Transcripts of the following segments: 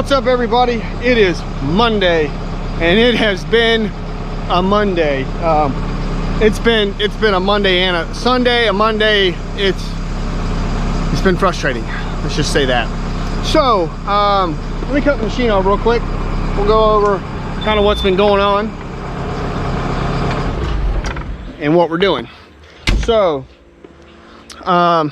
What's up, everybody? It is Monday, and it has been a Monday. It's been a Monday and a Sunday, a Monday. It's been frustrating. Let's just say that. So let me cut the machine off real quick. We'll go over kind of what's been going on and what we're doing. So I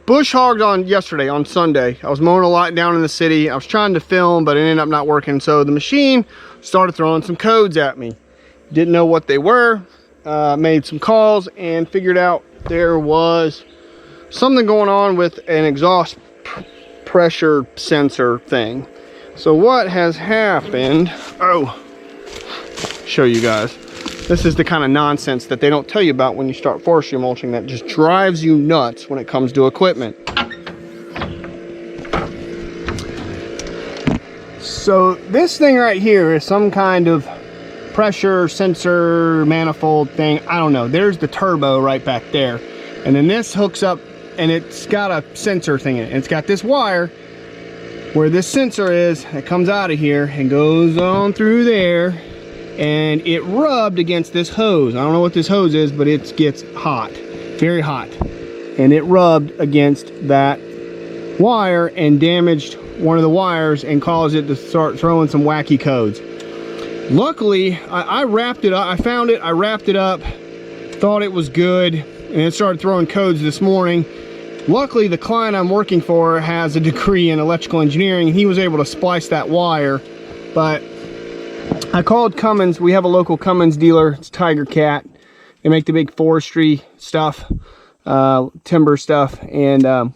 bush hogged on yesterday, on Sunday. I was mowing a lot down in the city. I was trying to film, but it ended up not working. So the machine started throwing some codes at me. Didn't know what they were. Made some calls and figured out there was something going on with an exhaust pressure sensor thing. So what has happened? Oh, show you guys. This is the kind of nonsense that they don't tell you about when you start forestry mulching that just drives you nuts when it comes to equipment. So this thing right here is some kind of pressure sensor manifold thing. I don't know. There's the turbo right back there. And then this hooks up and it's got a sensor thing in it. And it's got this wire where this sensor is. It comes out of here and goes on through there. And it rubbed against this hose. I don't know what this hose is, but it gets hot, very hot. And it rubbed against that wire and damaged one of the wires and caused it to start throwing some wacky codes. Luckily, I wrapped it up. I found it, I wrapped it up, thought it was good, and it started throwing codes this morning. Luckily, the client I'm working for has a degree in electrical engineering, and he was able to splice that wire. But I called Cummins. We have a local Cummins dealer. It's Tiger Cat. They make the big forestry stuff, timber stuff, and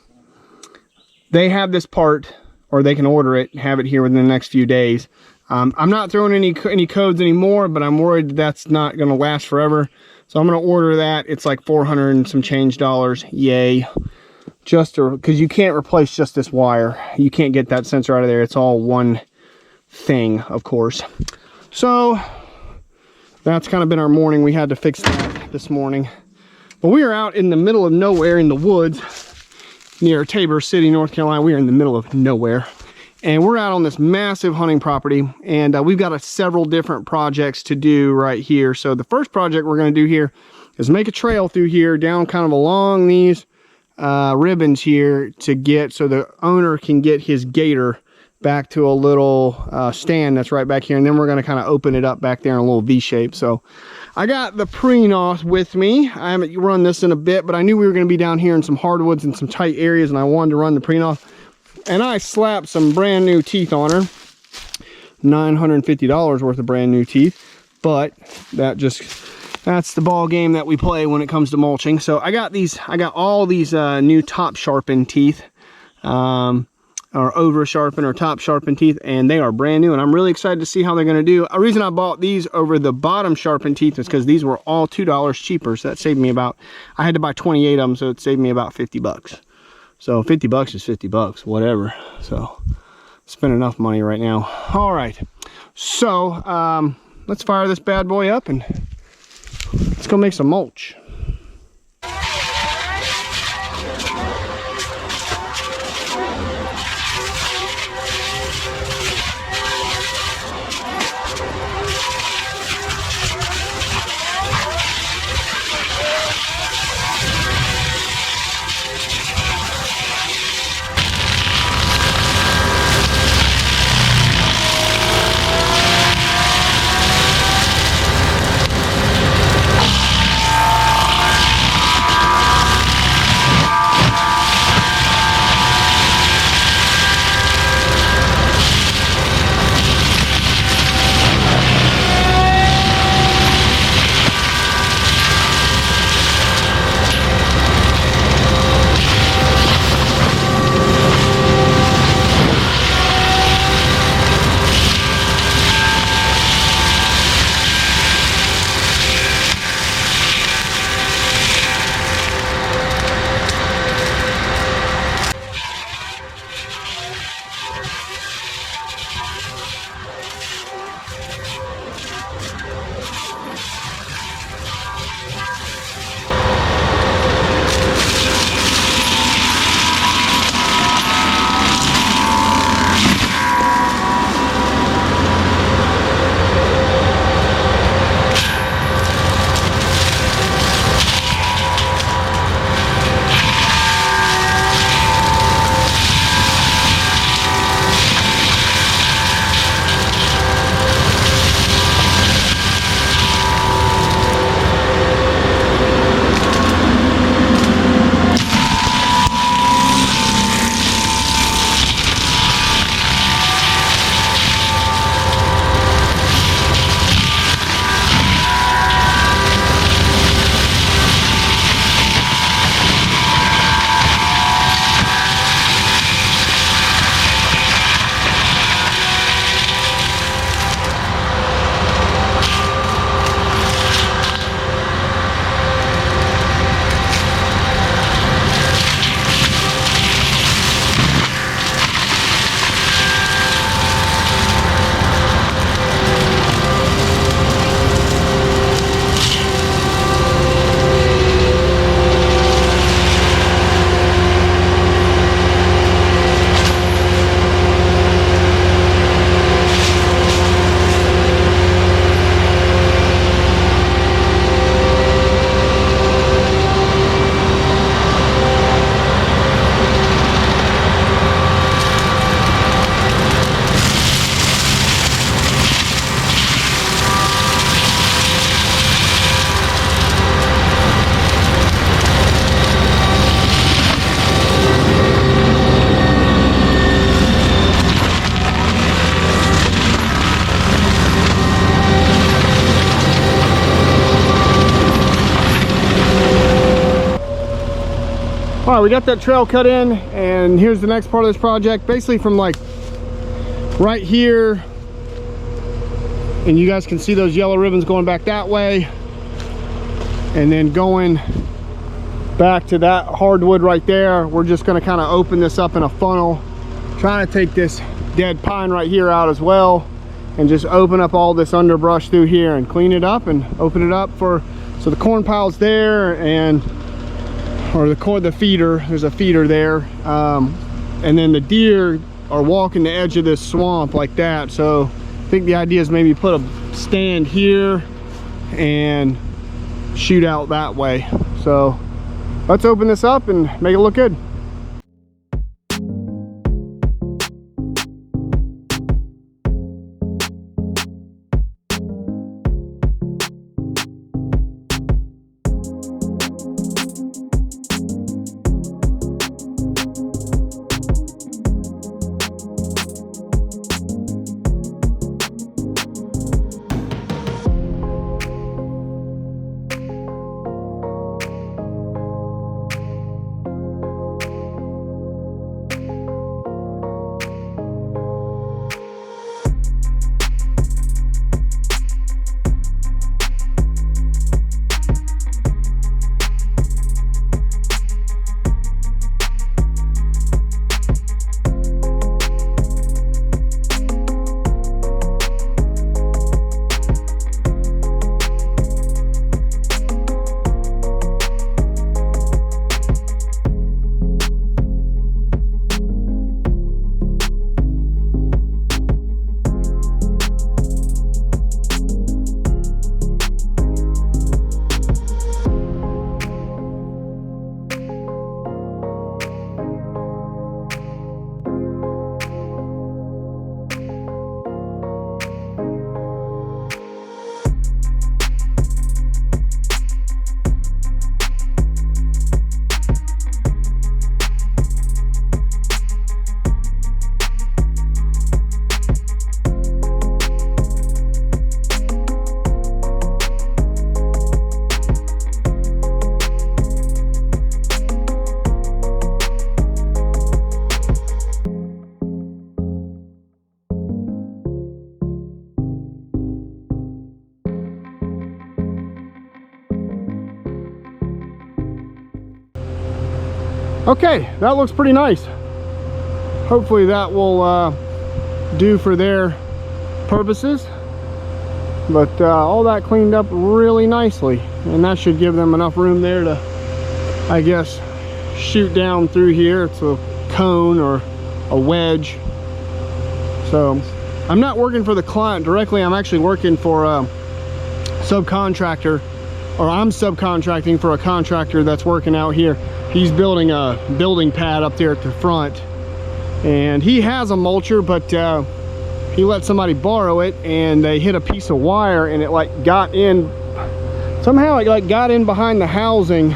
they have this part, or they can order it and have it here within the next few days. I'm not throwing any codes anymore, but I'm worried that's not going to last forever. So I'm going to order that. It's like 400 and some change dollars. Yay. Just because you can't replace just this wire. You can't get that sensor out of there. It's all one thing, of course. So that's kind of been our morning. We had to fix that this morning. But we are out in the middle of nowhere in the woods near Tabor City, North Carolina. We are in the middle of nowhere. And we're out on this massive hunting property. And we've got several different projects to do right here. So the first project we're going to do here is make a trail through here down kind of along these ribbons here to get so the owner can get his gator back to a little stand that's right back here, and then we're going to kind of open it up back there in a little V shape. So I got the pre-nos with me. I haven't run this in a bit, but I knew we were going to be down here in some hardwoods and some tight areas, and I wanted to run the pre-nos. And I slapped some brand new teeth on her, $950 worth of brand new teeth. But that's the ball game that we play when it comes to mulching. So I got all these new top sharpened teeth. Or over sharpened or top sharpened teeth, and they are brand new, and I'm really excited to see how they're going to do. A reason I bought these over the bottom sharpened teeth is because these were all $2 cheaper, so that saved me about, I had to buy 28 of them, so it saved me about 50 bucks. So 50 bucks is 50 bucks, whatever. So spend enough money right now. All right, so let's fire this bad boy up and let's go make some mulch. All right, we got that trail cut in, and here's the next part of this project. Basically from like right here, and you guys can see those yellow ribbons going back that way, and then going back to that hardwood right there. We're just going to kind of open this up in a funnel, trying to take this dead pine right here out as well, and just open up all this underbrush through here and clean it up and open it up for, so the corn pile's there, and or the feeder, there's a feeder there, and then the deer are walking the edge of this swamp like that. So I think the idea is maybe put a stand here and shoot out that way. So let's open this up and make it look good. Okay, that looks pretty nice. Hopefully that will do for their purposes. But all that cleaned up really nicely, and that should give them enough room there to, I guess, shoot down through here. It's a cone or a wedge. So I'm not working for the client directly. I'm actually working for a subcontractor, or I'm subcontracting for a contractor that's working out here. He's building a building pad up there at the front, and he has a mulcher, but he let somebody borrow it, and they hit a piece of wire, and it like got in somehow. It like got in behind the housing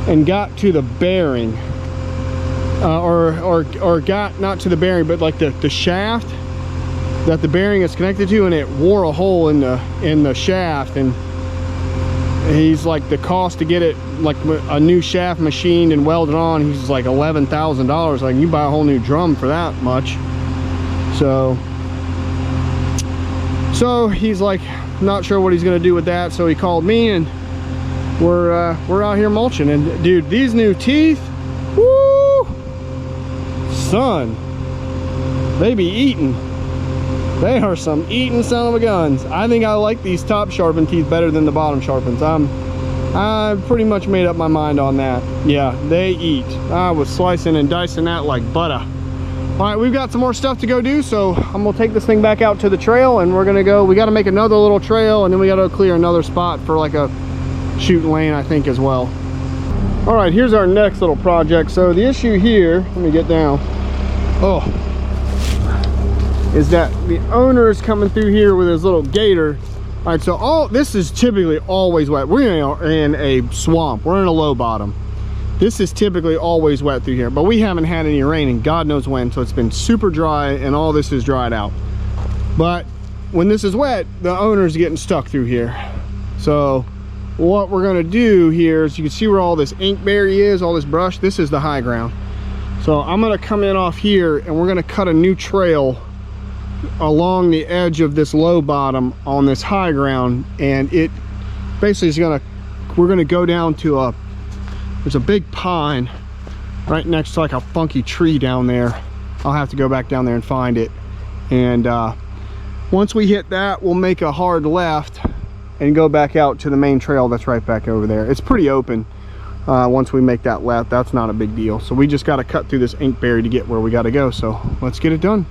and got to the bearing, or got not to the bearing, but like the shaft that the bearing is connected to, and it wore a hole in the shaft. And he's like, the cost to get it, like a new shaft machined and welded on, he's like $11,000. Like, you buy a whole new drum for that much. So he's like not sure what he's gonna do with that. So he called me, and we're out here mulching. And dude, these new teeth, woo, son, they be eating. They are some eating son of a guns. I think I like these top sharpened teeth better than the bottom sharpens. I pretty much made up my mind on that. Yeah, they eat. I was slicing and dicing that like butter. All right, we've got some more stuff to go do, so I'm gonna take this thing back out to the trail, and we're gonna go, we gotta make another little trail, and then we gotta clear another spot for like a shooting lane, I think, as well. All right, here's our next little project. So the issue here, let me get down. Is that the owner is coming through here with his little gator. All right, so all this is typically always wet. We're in a swamp. We're in a low bottom. This is typically always wet through here, but we haven't had any rain in God knows when, so it's been super dry, and all this is dried out. But when this is wet, the owner's getting stuck through here. So what we're gonna do here is, you can see where all this inkberry is, all this brush, this is the high ground. So I'm gonna come in off here and we're gonna cut a new trail along the edge of this low bottom on this high ground, and it basically is we're gonna go down to there's a big pine right next to like a funky tree down there. I'll have to go back down there and find it. And once we hit that, we'll make a hard left and go back out to the main trail that's right back over there. It's pretty open. Once we make that left, that's not a big deal. So we just got to cut through this inkberry to get where we got to go. So let's get it done.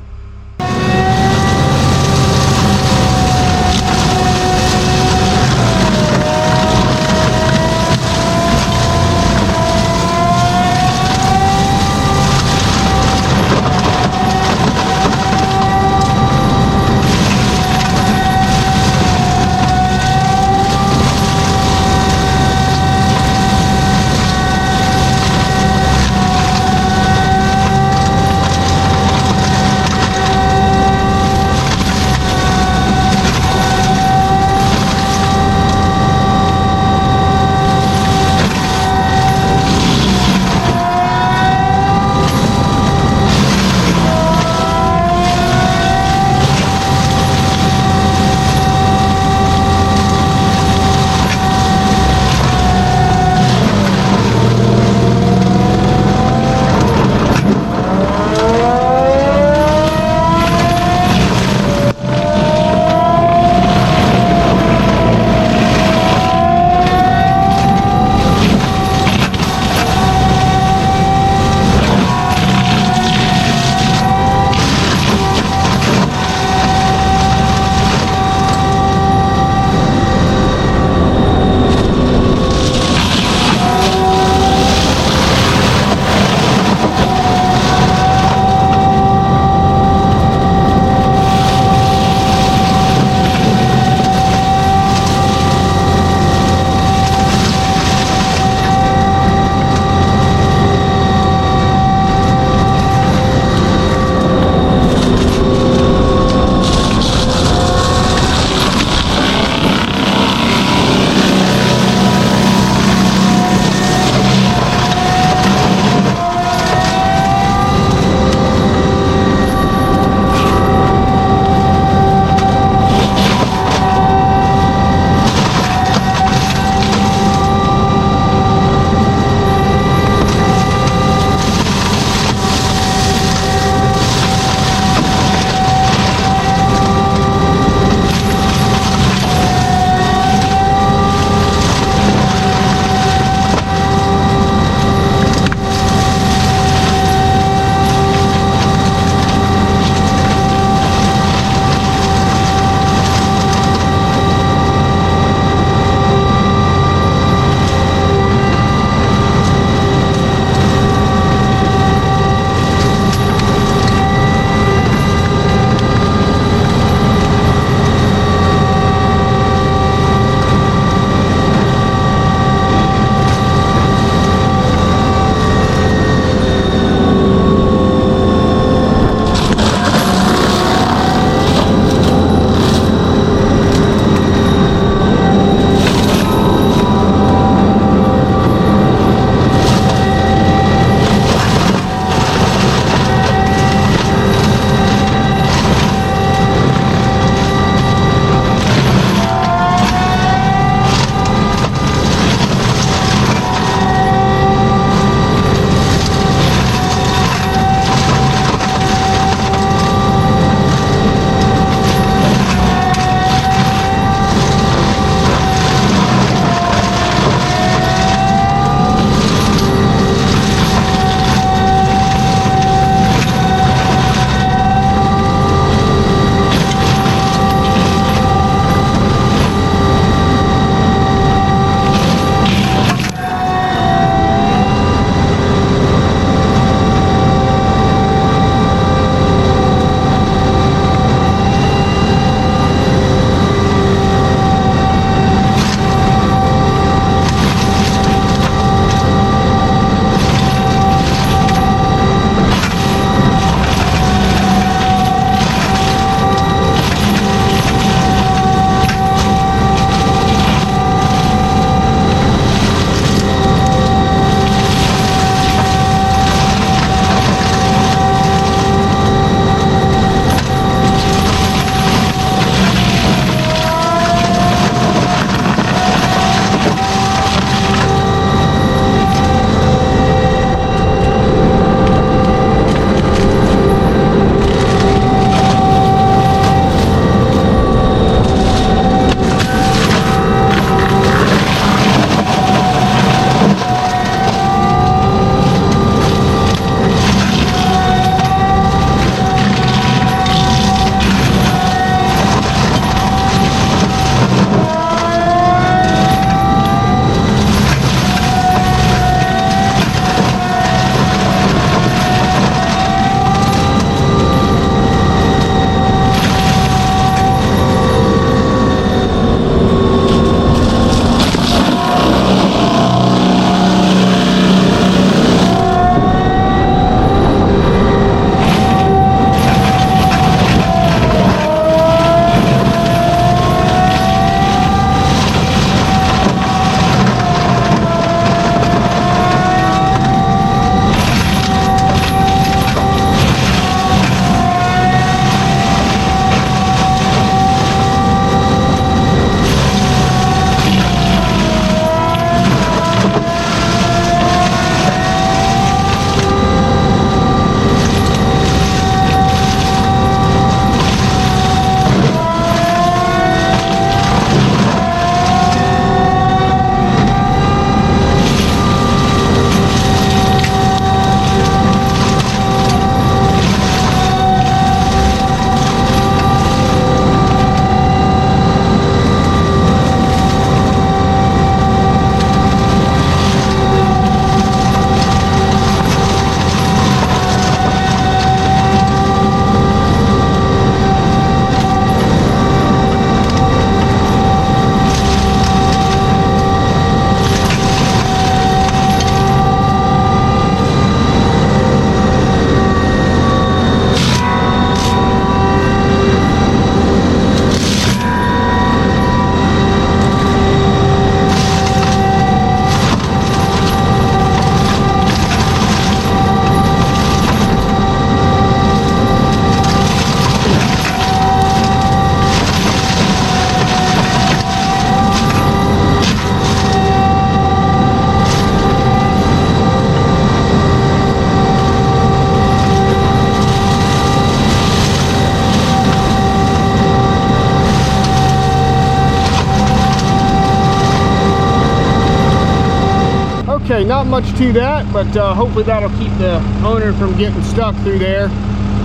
much to that, but hopefully that'll keep the owner from getting stuck through there.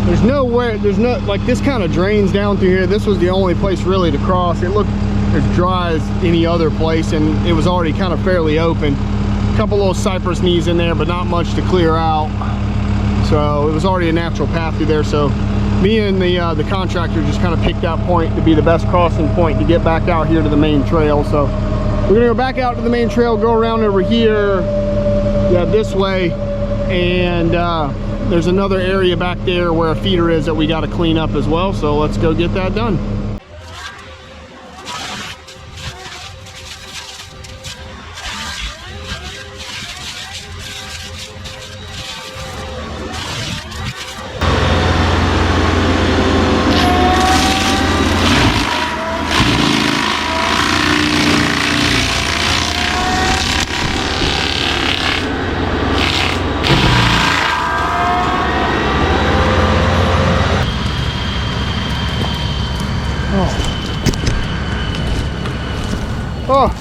There's nowhere, like this kind of drains down through here. This was the only place really to cross. It looked as dry as any other place, and it was already kind of fairly open. A couple little cypress knees in there, but not much to clear out. So it was already a natural path through there. So me and the contractor just kind of picked that point to be the best crossing point to get back out here to the main trail. So we're gonna go back out to the main trail, go around over here, yeah, this way, and there's another area back there where a feeder is that we got to clean up as well. So let's go get that done. Oh,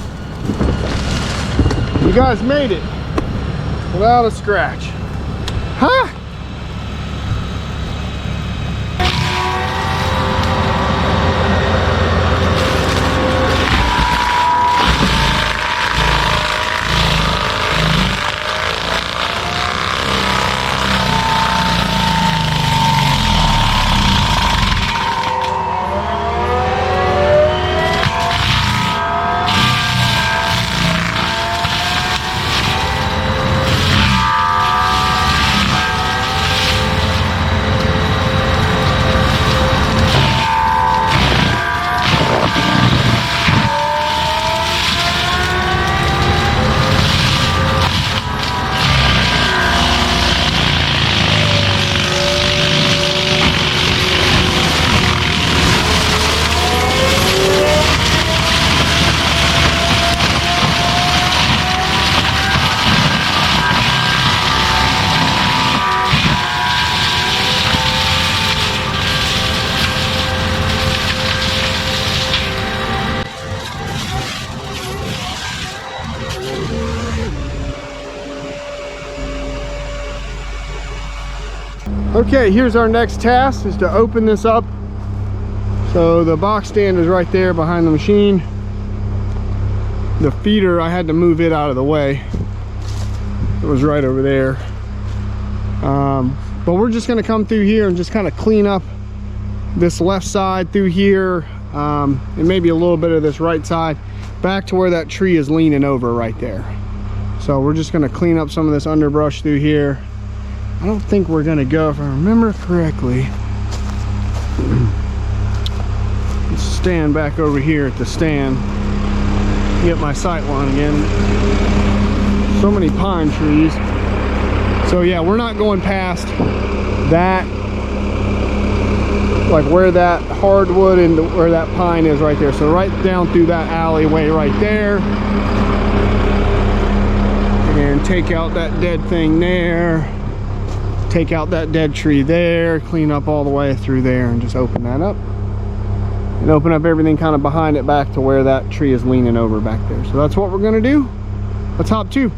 you guys made it without a scratch. Huh? Okay, here's our next task, is to open this up. So the box stand is right there behind the machine. The feeder, I had to move it out of the way. It was right over there. But we're just gonna come through here and just kind of clean up this left side through here, and maybe a little bit of this right side, back to where that tree is leaning over right there. So we're just gonna clean up some of this underbrush through here. I don't think we're gonna go, if I remember correctly. Let's stand back over here at the stand, get my sight line again. So many pine trees. So yeah, we're not going past that, like where that hardwood and where that pine is right there. So right down through that alleyway right there, and take out that dead thing there. Take out that dead tree there, clean up all the way through there, and just open that up. And open up everything kind of behind it back to where that tree is leaning over back there. So that's what we're gonna do. Let's hop to.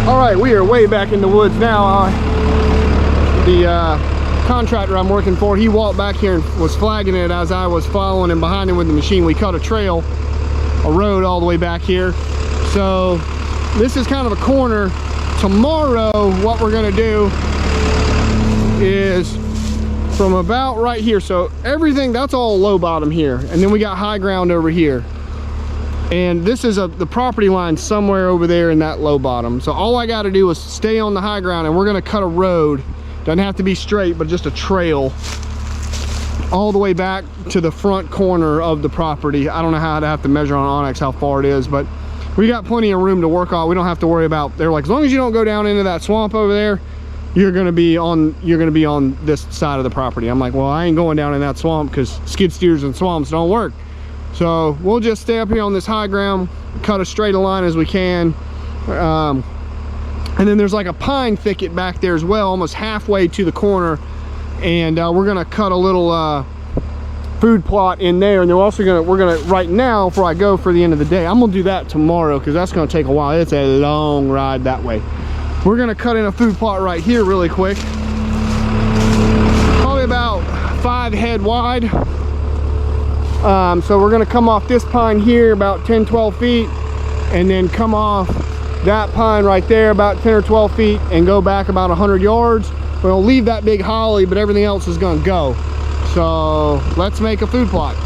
All right, we are way back in the woods now. The contractor I'm working for, he walked back here and was flagging it as I was following him behind him with the machine. We cut a trail, a road all the way back here. So this is kind of a corner. Tomorrow, what we're gonna do is from about right here. So everything, that's all low bottom here. And then we got high ground over here. And this is the property line somewhere over there in that low bottom. So all I got to do is stay on the high ground, and we're going to cut a road. Doesn't have to be straight, but just a trail all the way back to the front corner of the property. I don't know how I'd have to measure on Onyx how far it is, but we got plenty of room to work on. We don't have to worry about, they're like, as long as you don't go down into that swamp over there, you're going to be on this side of the property. I'm like, well, I ain't going down in that swamp because skid steers and swamps don't work. So we'll just stay up here on this high ground, cut as straight a line as we can. And then there's like a pine thicket back there as well, almost halfway to the corner. And we're gonna cut a little food plot in there. And then we're gonna right now, before I go for the end of the day, I'm gonna do that tomorrow because that's gonna take a while. It's a long ride that way. We're gonna cut in a food plot right here really quick. Probably about 5 head wide. So we're going to come off this pine here about 10-12 feet, and then come off that pine right there about 10 or 12 feet and go back about 100 yards. We'll leave that big holly, but everything else is going to go. So let's make a food plot.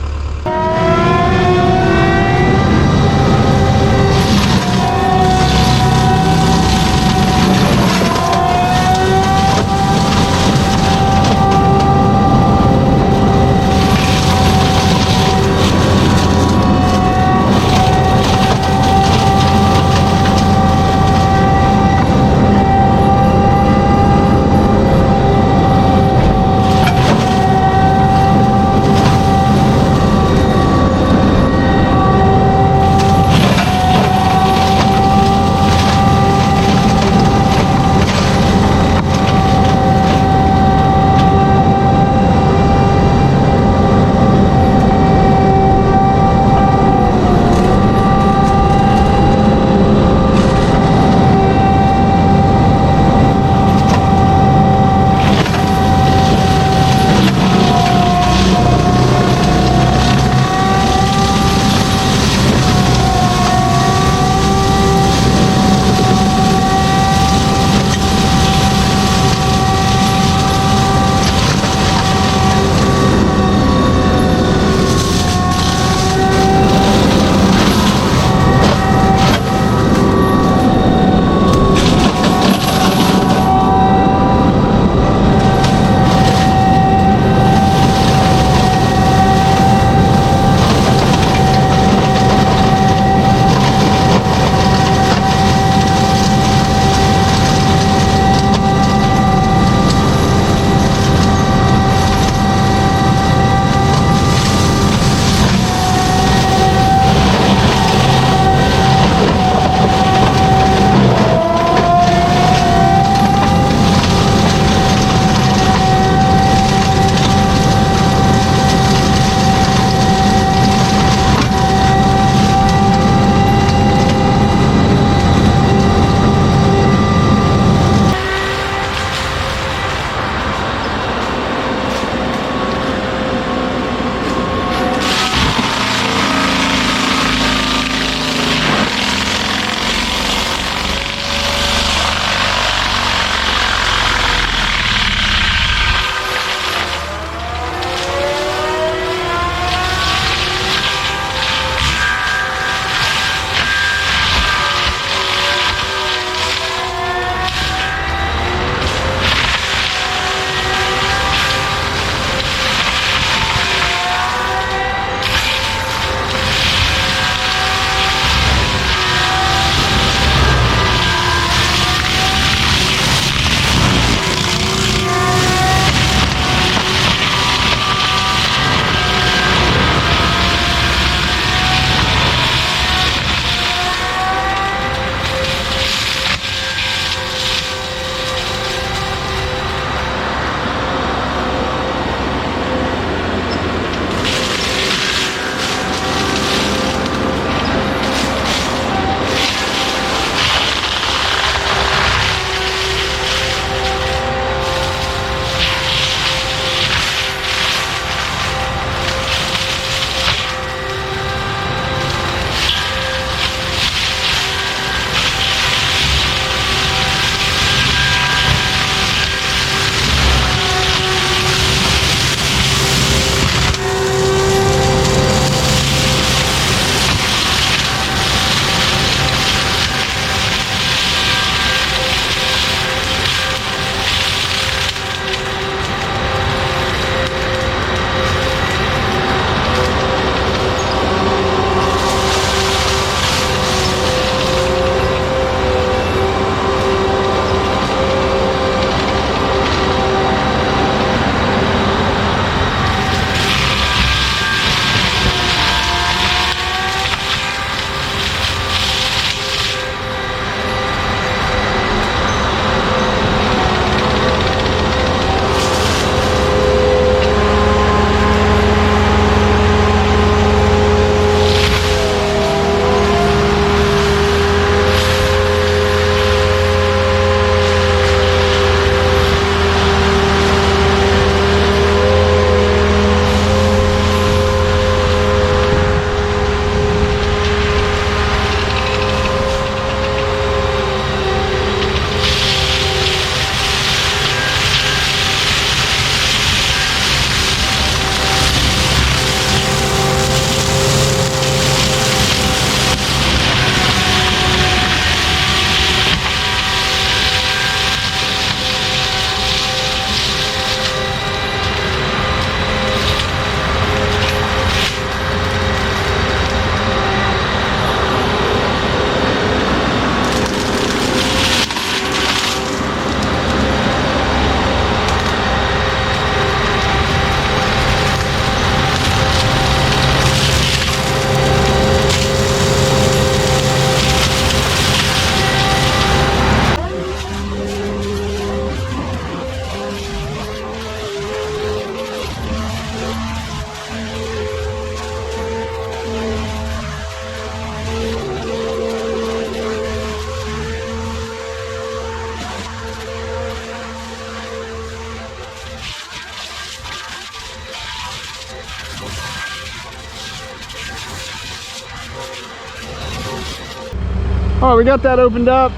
All right, we got that opened up.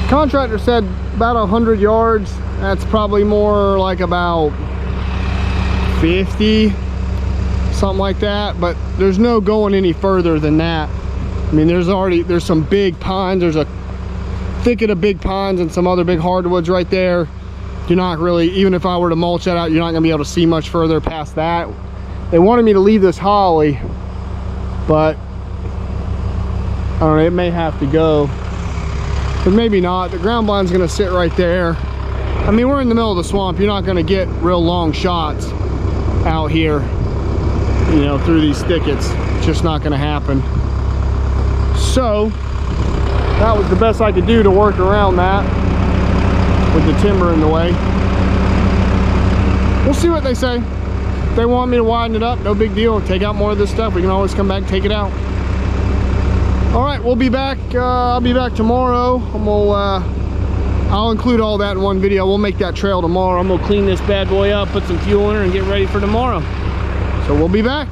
Contractor said about 100 yards. That's probably more like about 50, something like that, but there's no going any further than that. I mean, there's some big pines. There's a thicket of big pines and some other big hardwoods right there. You're not really, even if I were to mulch that out, you're not gonna be able to see much further past that. They wanted me to leave this holly, but I don't know, it may have to go, but maybe not. The ground blind's gonna sit right there. I mean, we're in the middle of the swamp. You're not gonna get real long shots out here, you know, through these thickets. It's just not gonna happen. So that was the best I could do to work around that with the timber in the way. We'll see what they say. If they want me to widen it up, no big deal. Take out more of this stuff. We can always come back and take it out. All right, we'll be back. I'll be back tomorrow. I'll include all that in one video. We'll make that trail tomorrow. I'm gonna clean this bad boy up, put some fuel in her, and get ready for tomorrow. So we'll be back.